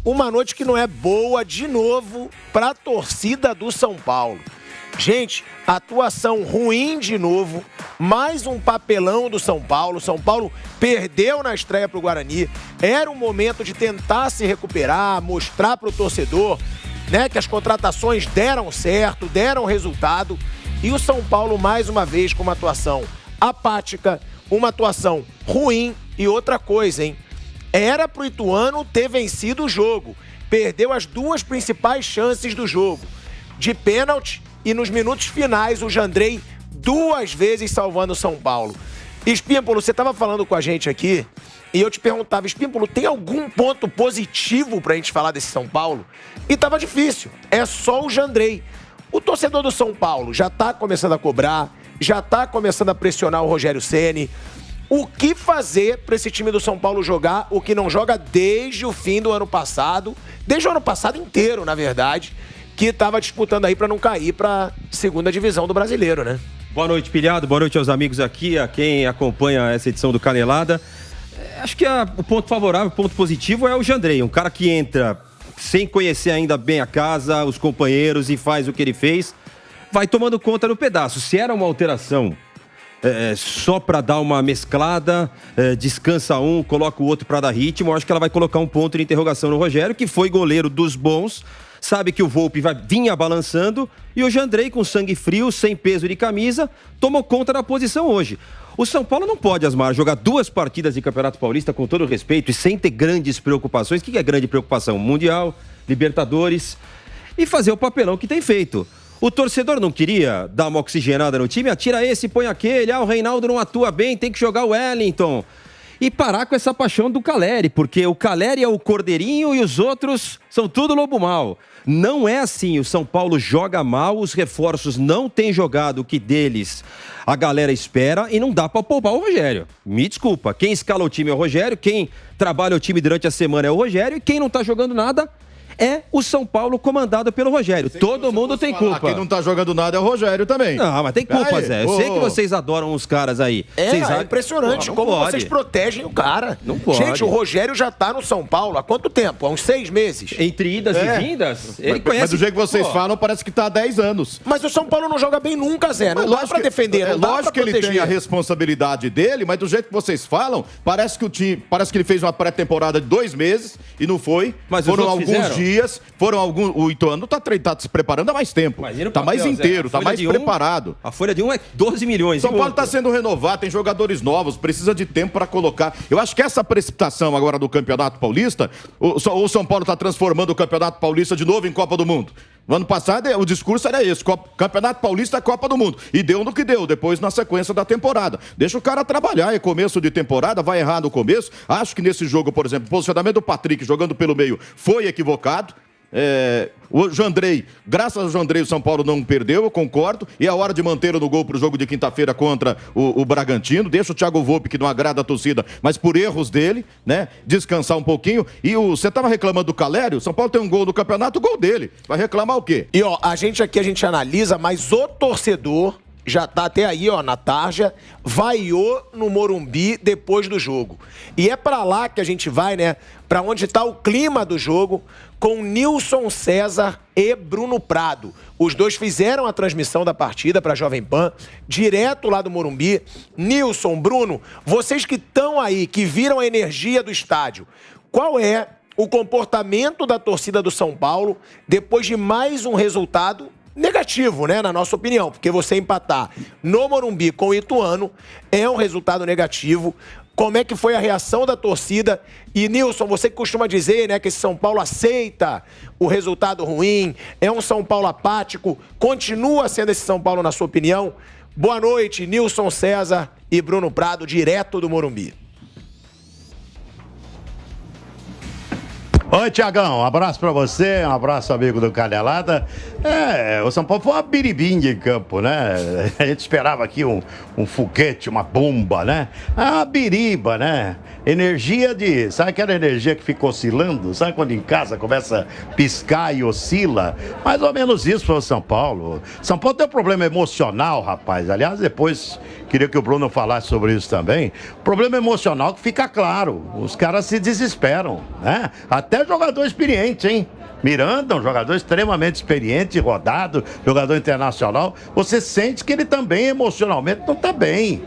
uma noite que não é boa de novo para a torcida do São Paulo. Gente, atuação ruim de novo, mais um papelão do São Paulo. São Paulo perdeu na estreia para o Guarani. Era um momento de tentar se recuperar, mostrar para o torcedor, né, que as contratações deram certo, deram resultado. E o São Paulo, mais uma vez, com uma atuação apática, uma atuação ruim. E outra coisa, hein? Era pro Ituano ter vencido o jogo. Perdeu as duas principais chances do jogo, de pênalti e nos minutos finais o Jandrei 2 vezes salvando o São Paulo. Espímpolo, você estava falando com a gente aqui e eu te perguntava, Espímpolo, tem algum ponto positivo pra gente falar desse São Paulo? E tava difícil, é só o Jandrei. O torcedor do São Paulo já tá começando a cobrar, já tá começando a pressionar o Rogério Ceni. O que fazer para esse time do São Paulo jogar o que não joga desde o fim do ano passado, desde o ano passado inteiro, na verdade, que estava disputando aí para não cair para segunda divisão do Brasileiro, né? Boa noite, Pilhado. Boa noite aos amigos aqui, a quem acompanha essa edição do Canelada. Acho que o ponto favorável, o ponto positivo é o Jandrei, um cara que entra sem conhecer ainda bem a casa, os companheiros e faz o que ele fez, vai tomando conta no pedaço. Se era uma alteração só para dar uma mesclada, descansa um, coloca o outro para dar ritmo, eu acho que ela vai colocar um ponto de interrogação no Rogério, que foi goleiro dos bons, sabe que o Volpi vinha balançando, e o Jandrei, com sangue frio, sem peso de camisa, tomou conta da posição hoje. O São Paulo não pode, Asmar, jogar 2 partidas de Campeonato Paulista, com todo respeito, e sem ter grandes preocupações. O que é grande preocupação? Mundial, Libertadores, e fazer o papelão que tem feito. O torcedor não queria dar uma oxigenada no time? Atira esse, põe aquele. O Reinaldo não atua bem, tem que jogar o Wellington. E parar com essa paixão do Caleri, porque o Caleri é o cordeirinho e os outros são tudo lobo mau. Não é assim, o São Paulo joga mal, os reforços não têm jogado o que deles a galera espera e não dá pra poupar o Rogério. Me desculpa, quem escala o time é o Rogério, quem trabalha o time durante a semana é o Rogério e quem não tá jogando nada é o São Paulo comandado pelo Rogério. Todo mundo tem culpa. Quem não tá jogando nada é o Rogério também. Não, mas tem culpa, Zé. Eu sei que vocês adoram os caras aí. É impressionante como vocês protegem o cara. Não pode. Gente, o Rogério já tá no São Paulo há quanto tempo? Há uns 6 meses. Entre idas e vindas? Ele conhece... Mas do jeito que vocês falam, parece que tá há 10 anos. Mas o São Paulo não joga bem nunca, Zé. Não dá pra defender, não dá pra lógico que ele tem a responsabilidade dele, mas do jeito que vocês falam, parece que o time, parece que ele fez uma pré-temporada de 2 meses e não foi. Mas foram alguns dias, o Ituano tá se preparando há mais tempo. Tá mais inteiro, tá mais preparado. A folha de 1 é 12 milhões. São Paulo tá sendo renovado, tem jogadores novos, precisa de tempo para colocar. Eu acho que essa precipitação agora do Campeonato Paulista, o São Paulo tá transformando o Campeonato Paulista de novo em Copa do Mundo. No ano passado, o discurso era esse, Campeonato Paulista é Copa do Mundo. E deu no que deu, depois na sequência da temporada. Deixa o cara trabalhar, é começo de temporada, vai errar no começo. Acho que nesse jogo, por exemplo, o posicionamento do Patrick jogando pelo meio foi equivocado. O Jandrei, graças ao Jandrei, o São Paulo não perdeu, eu concordo. E é hora de mantê-lo no gol pro jogo de quinta-feira contra o Bragantino. Deixa o Thiago Volpi, que não agrada a torcida, mas por erros dele, né? Descansar um pouquinho. E você tava reclamando do Caleri, o São Paulo tem um gol no campeonato, o gol dele. Vai reclamar o quê? E a gente analisa, mas o torcedor já tá até aí, na tarja, vaiou no Morumbi depois do jogo. E é pra lá que a gente vai, né? Pra onde tá o clima do jogo, com Nilson César e Bruno Prado. Os dois fizeram a transmissão da partida pra Jovem Pan, direto lá do Morumbi. Nilson, Bruno, vocês que estão aí, que viram a energia do estádio, qual é o comportamento da torcida do São Paulo depois de mais um resultado negativo, né, na nossa opinião, porque você empatar no Morumbi com o Ituano é um resultado negativo. Como é que foi a reação da torcida? E, Nilson, você que costuma dizer, né, que esse São Paulo aceita o resultado ruim, é um São Paulo apático, continua sendo esse São Paulo, na sua opinião? Boa noite, Nilson César e Bruno Prado, direto do Morumbi. Oi, Tiagão, um abraço pra você, um abraço, amigo do Canelada. O São Paulo foi uma biribinha em campo, né? A gente esperava aqui um foguete, uma bomba, né? Uma biriba, né? Energia sabe aquela energia que fica oscilando? Sabe quando em casa começa a piscar e oscila? Mais ou menos isso foi o São Paulo. São Paulo tem um problema emocional, rapaz. Aliás, depois queria que o Bruno falasse sobre isso também. Problema emocional que fica claro. Os caras se desesperam, né? Até jogador experiente, hein? Miranda, um jogador extremamente experiente, rodado, jogador internacional. Você sente que ele também emocionalmente não está bem.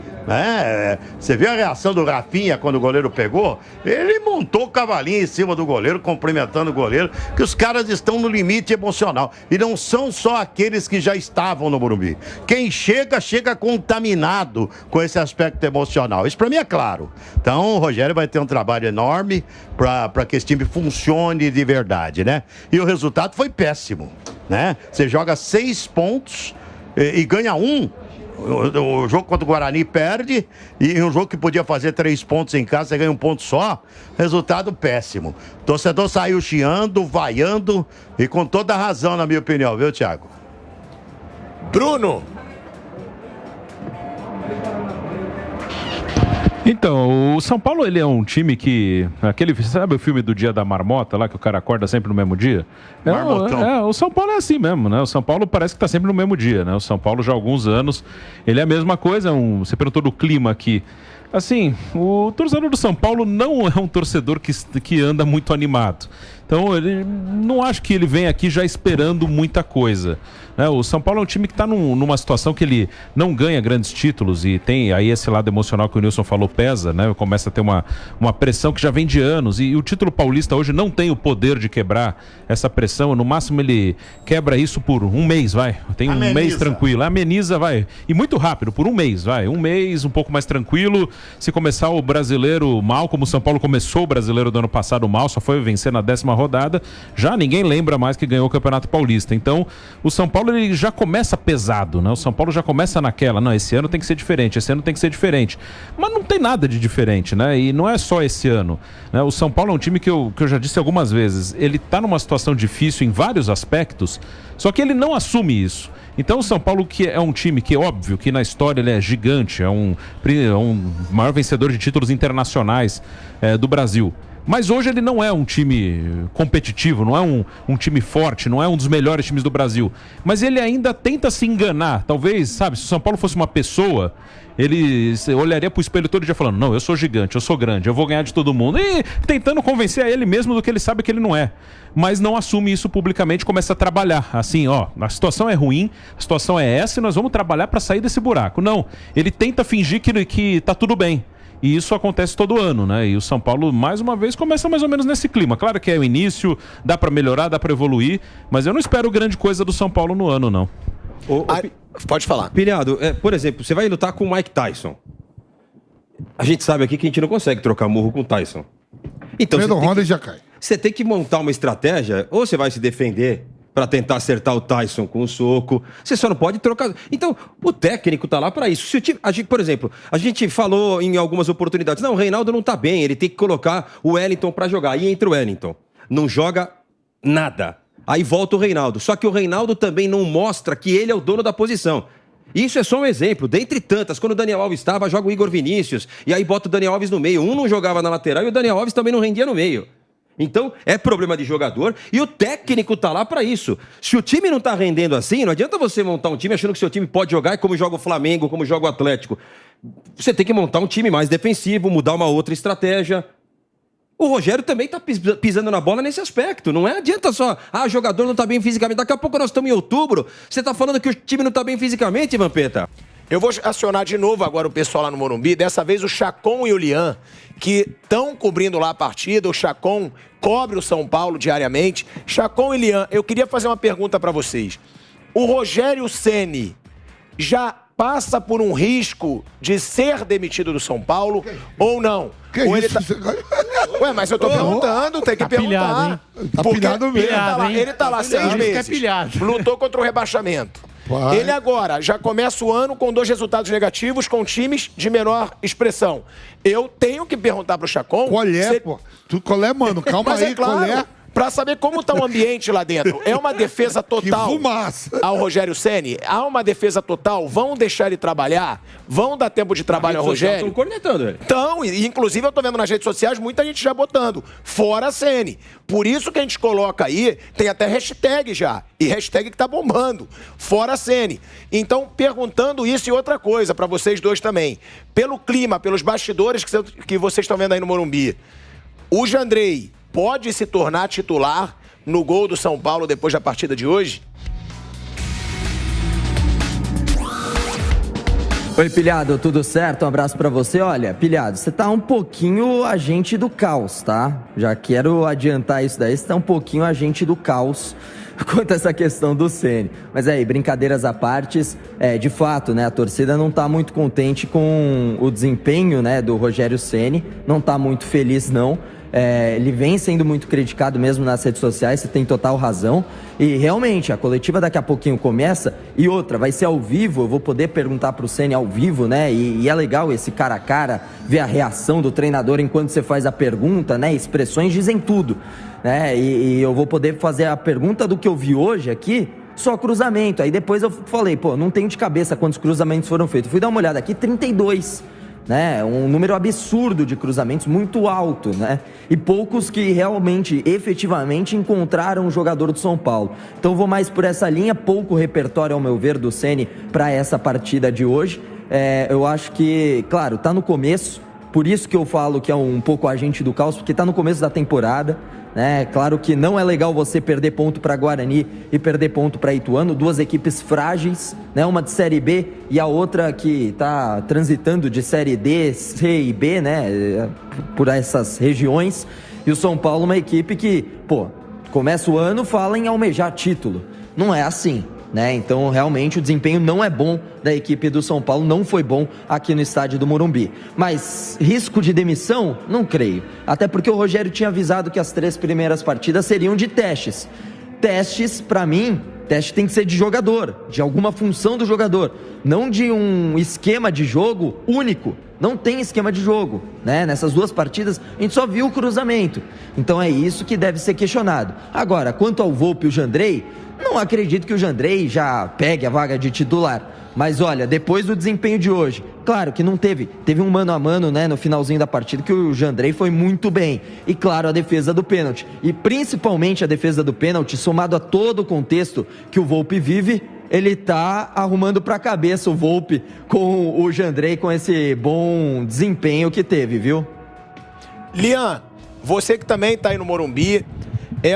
Você viu a reação do Rafinha quando o goleiro pegou? Ele montou o cavalinho em cima do goleiro, cumprimentando o goleiro, que os caras estão no limite emocional. E não são só aqueles que já estavam no Morumbi. Quem chega, chega contaminado com esse aspecto emocional. Isso para mim é claro. Então o Rogério vai ter um trabalho enorme para que esse time funcione de verdade, né? E o resultado foi péssimo, né? Você joga 6 pontos e ganha 1. O jogo contra o Guarani perde, e um jogo que podia fazer 3 pontos em casa, você ganha 1 ponto só. Resultado péssimo. O torcedor saiu chiando, vaiando, e com toda a razão, na minha opinião, viu, Thiago? Bruno. Então, o São Paulo, ele é um time que... sabe o filme do Dia da Marmota, lá que o cara acorda sempre no mesmo dia? O São Paulo é assim mesmo, né? O São Paulo parece que está sempre no mesmo dia, né? O São Paulo já há alguns anos, ele é a mesma coisa. Você perguntou do clima aqui. Assim, o torcedor do São Paulo não é um torcedor que anda muito animado. Então, ele não acho que ele vem aqui já esperando muita coisa, né? O São Paulo é um time que está numa situação que ele não ganha grandes títulos, e tem aí esse lado emocional que o Nilson falou pesa, né? Começa a ter uma pressão que já vem de anos, e o título paulista hoje não tem o poder de quebrar essa pressão. No máximo ele quebra isso por um mês, vai. Tem um mês tranquilo, ameniza, vai. E muito rápido, por um mês, vai. Um mês, um pouco mais tranquilo. Se começar o brasileiro mal, como o São Paulo começou o brasileiro do ano passado mal, só foi vencer na 10ª rodada, já ninguém lembra mais que ganhou o Campeonato Paulista. Então, o São Paulo ele já começa pesado, né? O São Paulo já começa naquela, não, esse ano tem que ser diferente, esse ano tem que ser diferente. Mas não tem nada de diferente, né? E não é só esse ano, né? O São Paulo é um time que eu já disse algumas vezes, ele tá numa situação difícil em vários aspectos, só que ele não assume isso. Então o São Paulo, que é um time que é óbvio que na história ele é gigante, é um maior vencedor de títulos internacionais do Brasil. Mas hoje ele não é um time competitivo, não é um time forte, não é um dos melhores times do Brasil. Mas ele ainda tenta se enganar. Talvez, sabe, se o São Paulo fosse uma pessoa, ele olharia pro espelho todo dia falando, não, eu sou gigante, eu sou grande, eu vou ganhar de todo mundo. E tentando convencer a ele mesmo do que ele sabe que ele não é. Mas não assume isso publicamente, começa a trabalhar. Assim, ó, a situação é ruim, a situação é essa e nós vamos trabalhar para sair desse buraco. Não, ele tenta fingir que tá tudo bem. E isso acontece todo ano, né? E o São Paulo, mais uma vez, começa mais ou menos nesse clima. Claro que é o início, dá para melhorar, dá para evoluir, mas eu não espero grande coisa do São Paulo no ano, não. Pode falar. Pilhado, por exemplo, você vai lutar com o Mike Tyson. A gente sabe aqui que a gente não consegue trocar murro com o Tyson. Então, você tem que montar uma estratégia, ou você vai se defender para tentar acertar o Tyson com o soco. Você só não pode trocar. Então, o técnico tá lá para isso. Se o time, por exemplo, a gente falou em algumas oportunidades, não, o Reinaldo não tá bem, ele tem que colocar o Wellington para jogar. Aí entra o Wellington. Não joga nada. Aí volta o Reinaldo. Só que o Reinaldo também não mostra que ele é o dono da posição. Isso é só um exemplo, dentre tantas. Quando o Daniel Alves estava, joga o Igor Vinícius, e aí bota o Daniel Alves no meio. Um não jogava na lateral e o Daniel Alves também não rendia no meio. Então, é problema de jogador e o técnico tá lá para isso. Se o time não tá rendendo assim, não adianta você montar um time achando que seu time pode jogar como joga o Flamengo, como joga o Atlético. Você tem que montar um time mais defensivo, mudar uma outra estratégia. O Rogério também tá pisando na bola nesse aspecto. Não adianta só, o jogador não tá bem fisicamente. Daqui a pouco nós estamos em outubro, você tá falando que o time não tá bem fisicamente, Vampeta? Eu vou acionar de novo agora o pessoal lá no Morumbi, dessa vez o Chacon e o Lian, que estão cobrindo lá a partida. O Chacon cobre o São Paulo diariamente. Chacon e Lian, eu queria fazer uma pergunta para vocês. O Rogério Ceni já passa por um risco de ser demitido do São Paulo ou não? Ou ele tá... Ué, mas eu tô perguntando, tem que perguntar. Tá pilhado mesmo. Ele tá lá 6 meses, lutou contra o rebaixamento. Ele agora já começa o ano com 2 resultados negativos com times de menor expressão. Eu tenho que perguntar pro Chacon... Qual é, pô? Qual é, mano? Calma aí, claro, qual é? para saber como está o ambiente lá dentro. É uma defesa total ao Rogério Ceni? Há uma defesa total? Vão deixar ele trabalhar? Vão dar tempo de trabalho ao Rogério? Estão cornetando ele. Então, inclusive eu tô vendo nas redes sociais muita gente já botando fora Ceni. Por isso que a gente coloca aí, tem até hashtag já, e hashtag que tá bombando, fora Ceni. Então, perguntando isso e outra coisa para vocês dois também, pelo clima, pelos bastidores que vocês estão vendo aí no Morumbi, o Jandrei pode se tornar titular no gol do São Paulo depois da partida de hoje? Oi, Pilhado, tudo certo? Um abraço pra você. Olha, Pilhado, você tá um pouquinho agente do caos, tá? Já quero adiantar isso daí, você tá um pouquinho agente do caos quanto a essa questão do Ceni. Mas aí, brincadeiras à parte, de fato, né, a torcida não tá muito contente com o desempenho, né, do Rogério Ceni, não tá muito feliz, não. Ele vem sendo muito criticado mesmo nas redes sociais, você tem total razão. E realmente, a coletiva daqui a pouquinho começa. E outra, vai ser ao vivo, eu vou poder perguntar pro Ceni ao vivo, né? E é legal esse cara a cara, ver a reação do treinador enquanto você faz a pergunta, né? Expressões dizem tudo, né? E eu vou poder fazer a pergunta do que eu vi hoje aqui, só cruzamento. Aí depois eu falei, não tenho de cabeça quantos cruzamentos foram feitos. Fui dar uma olhada aqui, 32. Né? Um número absurdo de cruzamentos, muito alto, né? E poucos que realmente, efetivamente encontraram o jogador do São Paulo. Então vou mais por essa linha, pouco repertório ao meu ver do Ceni para essa partida de hoje. Eu acho que, claro, tá no começo, por isso que eu falo que é um pouco agente do caos, porque tá no começo da temporada, né? Claro que não é legal você perder ponto para Guarani e perder ponto para Ituano, duas equipes frágeis, né? Uma de Série B e a outra que está transitando de Série D, C e B, né? Por essas regiões. E o São Paulo, uma equipe que, começa o ano, fala em almejar título. Não é assim, né? Então, realmente, o desempenho não é bom da equipe do São Paulo, não foi bom aqui no estádio do Morumbi. Mas risco de demissão? Não creio. Até porque o Rogério tinha avisado que as 3 primeiras partidas seriam de testes. Testes, para mim, teste tem que ser de jogador, de alguma função do jogador, não de um esquema de jogo único. Não tem esquema de jogo, né? Nessas 2 partidas, a gente só viu o cruzamento. Então é isso que deve ser questionado. Agora, quanto ao Volpi e o Jandrei, não acredito que o Jandrei já pegue a vaga de titular. Mas olha, depois do desempenho de hoje, claro que não teve um mano a mano, né, no finalzinho da partida, que o Jandrei foi muito bem. E claro, a defesa do pênalti. E principalmente a defesa do pênalti, somado a todo o contexto que o Volpi vive, ele tá arrumando pra cabeça o Volpi com o Jandrei, com esse bom desempenho que teve, viu? Lian, você que também tá aí no Morumbi,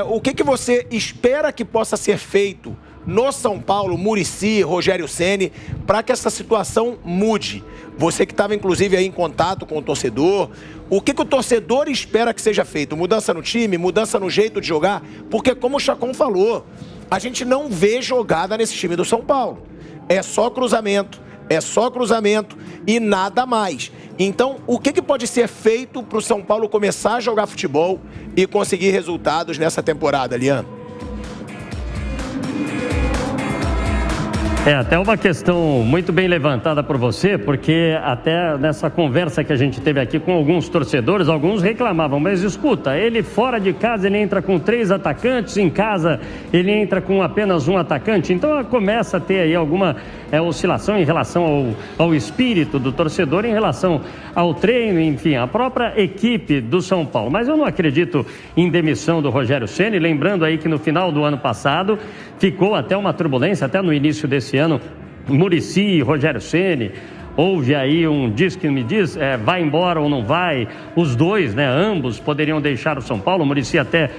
o que você espera que possa ser feito no São Paulo, Muricy, Rogério Ceni, para que essa situação mude? Você que estava, inclusive, aí em contato com o torcedor, o que o torcedor espera que seja feito? Mudança no time, mudança no jeito de jogar? Porque, como o Chacon falou, a gente não vê jogada nesse time do São Paulo. É só cruzamento e nada mais. Então, o que pode ser feito para o São Paulo começar a jogar futebol e conseguir resultados nessa temporada, Lian? Até uma questão muito bem levantada por você, porque até nessa conversa que a gente teve aqui com alguns torcedores, alguns reclamavam, mas escuta, ele fora de casa ele entra com 3 atacantes, em casa ele entra com apenas um atacante, então começa a ter aí alguma oscilação em relação ao espírito do torcedor, em relação ao treino, enfim, a própria equipe do São Paulo. Mas eu não acredito em demissão do Rogério Ceni, lembrando aí que no final do ano passado ficou até uma turbulência, até no início desse ano, Muricy e Rogério Ceni. Houve aí um diz que me diz, vai embora ou não vai, os dois, né, ambos poderiam deixar o São Paulo, o Muricy até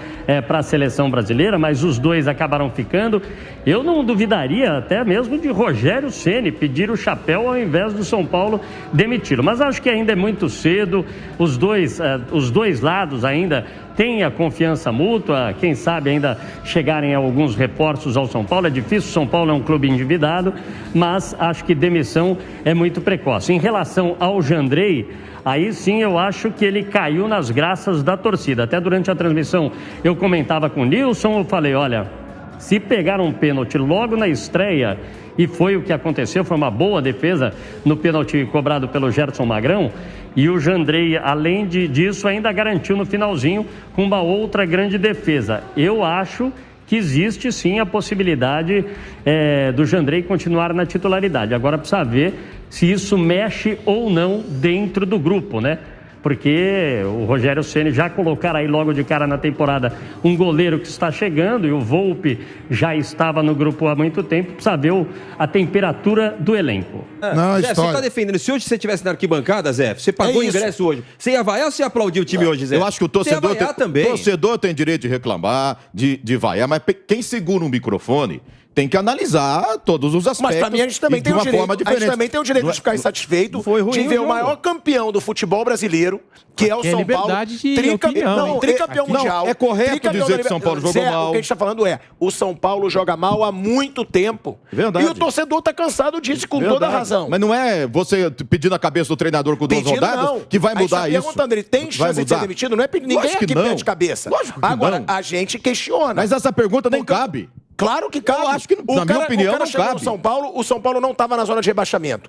para a seleção brasileira, mas os dois acabaram ficando. Eu não duvidaria até mesmo de Rogério Ceni pedir o chapéu ao invés do São Paulo demiti-lo, mas acho que ainda é muito cedo, os dois lados ainda têm a confiança mútua, quem sabe ainda chegarem a alguns reforços ao São Paulo. É difícil, o São Paulo é um clube endividado, mas acho que demissão é muito precoce. Em relação ao Jandrei, aí sim eu acho que ele caiu nas graças da torcida. Até durante a transmissão eu comentava com o Nilson, eu falei, olha, Se pegar um pênalti logo na estreia, e foi o que aconteceu, foi uma boa defesa no pênalti cobrado pelo Gerson Magrão, e o Jandrei, além disso, ainda garantiu no finalzinho com uma outra grande defesa. Eu acho que existe sim a possibilidade do Jandrei continuar na titularidade. Agora precisa ver se isso mexe ou não dentro do grupo, né? Porque o Rogério Ceni já colocar aí logo de cara na temporada um goleiro que está chegando, e o Volpi já estava no grupo há muito tempo, precisa ver a temperatura do elenco. Zé, você está defendendo, se hoje você estivesse na arquibbancada, Zé, você pagou o ingresso hoje, você ia vaiar ou você ia aplaudir o time hoje, Zé? Eu acho que o torcedor tem direito de reclamar, de vaiar, mas quem segura um microfone tem que analisar todos os aspectos. Mas pra mim a gente também tem o direito. A gente também tem o direito de ficar insatisfeito de ver o maior campeão do futebol brasileiro, que é o São Paulo. Tricampeão mundial. É correto dizer que o São Paulo jogou mal. O que a gente tá falando o São Paulo joga mal há muito tempo. Verdade. E o torcedor tá cansado disso, com toda a razão. Mas não é você pedindo a cabeça do treinador com 2 rodadas que vai mudar isso. Perguntando, ele tem chance de ser demitido? Não é ninguém aqui pede cabeça. Agora, a gente questiona. Mas essa pergunta nem cabe. Claro que cabe. Eu acho que, na minha opinião, não cabe. O São Paulo não estava na zona de rebaixamento.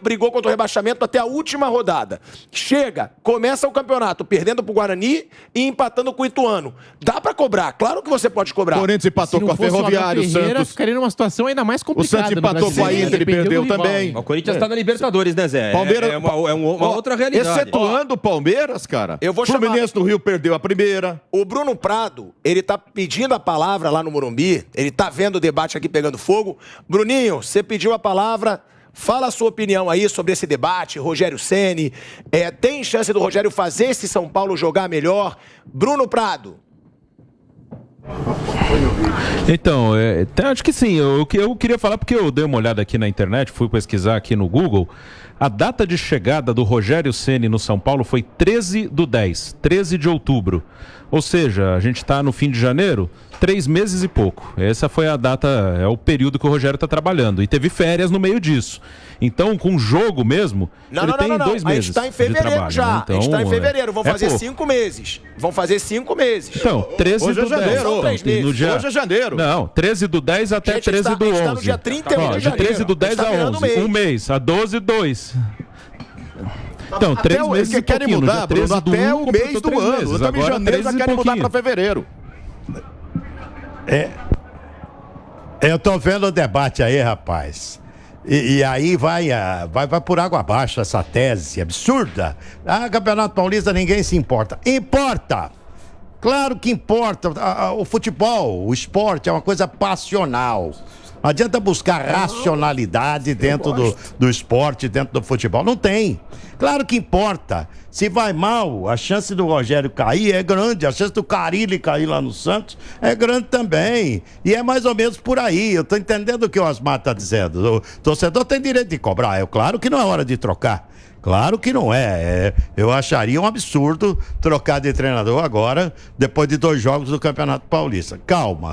Brigou contra o rebaixamento até a última rodada. Chega, começa o campeonato perdendo pro Guarani e empatando com o Ituano. Dá pra cobrar, claro que você pode cobrar. O Corinthians empatou com a Ferroviária, o Santos ficaria numa situação ainda mais complicada. O Santos empatou com a Inter e perdeu também. O Corinthians está na Libertadores, né, Zé? Palmeiras é uma outra realidade. Excetuando o Palmeiras, cara. Fluminense no Rio perdeu a primeira. O Bruno Prado, ele tá pedindo a palavra lá no Morumbi, ele tá vendo o debate aqui pegando fogo. Bruninho, você pediu a palavra, fala a sua opinião aí sobre esse debate, Rogério Ceni. Tem chance do Rogério fazer esse São Paulo jogar melhor? Bruno Prado. Então, acho que sim. Eu queria falar porque eu dei uma olhada aqui na internet, fui pesquisar aqui no Google. A data de chegada do Rogério Ceni no São Paulo foi 13/10, 13 de outubro. Ou seja, a gente está no fim de janeiro, 3 meses e pouco. Essa foi a data, é o período que o Rogério está trabalhando. E teve férias no meio disso. Então, com o jogo mesmo, ele tem 2 meses. A gente está em fevereiro trabalho, já. Né? Então, a gente está em fevereiro. Vão fazer 5 meses. Vão fazer 5 meses. Então, 13 hoje do é janeiro. 10. Hoje é janeiro. Não, 13 do 10 até 13 do 11. Está no dia 31 de janeiro. De 13 do 10 a 11. Um mês. A 12, 2. Então, 3 meses que querem mudar, Bruno, até o mês do ano. Estamos em janeiro, já querem mudar para fevereiro. Eu tô vendo o debate aí, rapaz. E aí vai por água abaixo essa tese absurda. Campeonato Paulista ninguém se importa. Importa! Claro que importa. O futebol, o esporte é uma coisa passional. Não adianta buscar racionalidade dentro do esporte, dentro do futebol. Não tem. Claro que importa. Se vai mal, a chance do Rogério cair é grande. A chance do Carille cair lá no Santos é grande também. E é mais ou menos por aí. Eu tô entendendo o que o Osmar tá dizendo. O torcedor tem direito de cobrar. Claro que não é hora de trocar. Claro que não é. Eu acharia um absurdo trocar de treinador agora, depois de 2 jogos do Campeonato Paulista. Calma.